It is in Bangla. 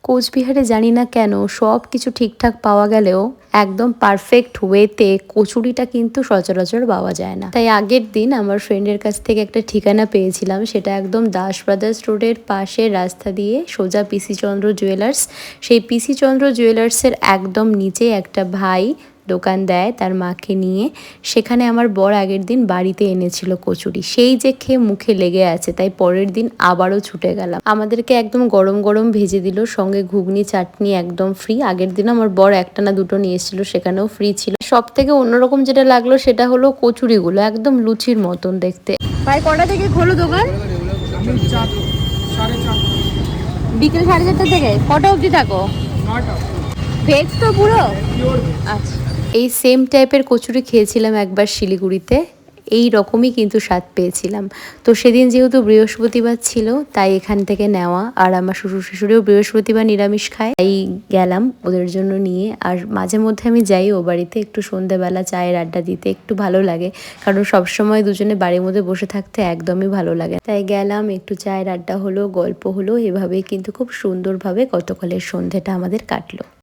কোচবিহারে জানি না কেন সব কিছু ঠিকঠাক পাওয়া গেলেও একদম পারফেক্ট ওয়েতে কচুরিটা কিন্তু সচরাচর পাওয়া যায় না। তাই আগের দিন আমার ফ্রেন্ডের কাছ থেকে একটা ঠিকানা পেয়েছিলাম, সেটা একদম দাস ব্রাদার্স রোডের পাশে রাস্তা দিয়ে সোজা পিসি চন্দ্র জুয়েলার্স। সেই পিসি চন্দ্র জুয়েলার্সের একদম নিচে একটা ভাই দোকান দেয় তার মাকে নিয়ে। সেখানে আমার বর আগের দিন বাড়িতে এনেছিল কচুরি, সেই যে খেয়ে মুখে লেগে আছে, তাই পরের দিন আবারও ছুটে গেলাম। আমাদেরকে একদম গরম গরম ভেজে দিল, সঙ্গে ঘুগনি চাটনি একদম ফ্রি। আগের দিন আমার বর একটা না দুটো নিয়ে এসেছিল, সেখানেও ফ্রি ছিল। সব থেকে অন্যরকম যেটা লাগলো সেটা হলো কচুরিগুলো একদম লুচির মতন দেখতে। ভাই কটা থেকে খোলো দোকান? বিকেল 4:30 থেকে কটা অবধি থাকো? ভেজ তো পুরো? আচ্ছা। এই সেম টাইপের কচুরি খেয়েছিলাম একবার শিলিগুড়িতে, এই রকমই কিন্তু স্বাদ পেয়েছিলাম। তো সেদিন যেহেতু বৃহস্পতিবার ছিল তাই এখান থেকে নেওয়া, আর আমার শ্বশুর শাশুড়িও বৃহস্পতিবার নিরামিষ খায়, তাই গেলাম ওদের জন্য নিয়ে। আর মাঝে মধ্যে আমি যাই ও বাড়িতে একটু সন্ধ্যেবেলা চায়ের আড্ডা দিতে, একটু ভালো লাগে, কারণ সবসময় দুজনে বাড়ির মধ্যে বসে থাকতে একদমই ভালো লাগে। তাই গেলাম, একটু চায়ের আড্ডা হলো, গল্প হলো, এভাবেই কিন্তু খুব সুন্দরভাবে গতকালের সন্ধ্যেটা আমাদের কাটলো।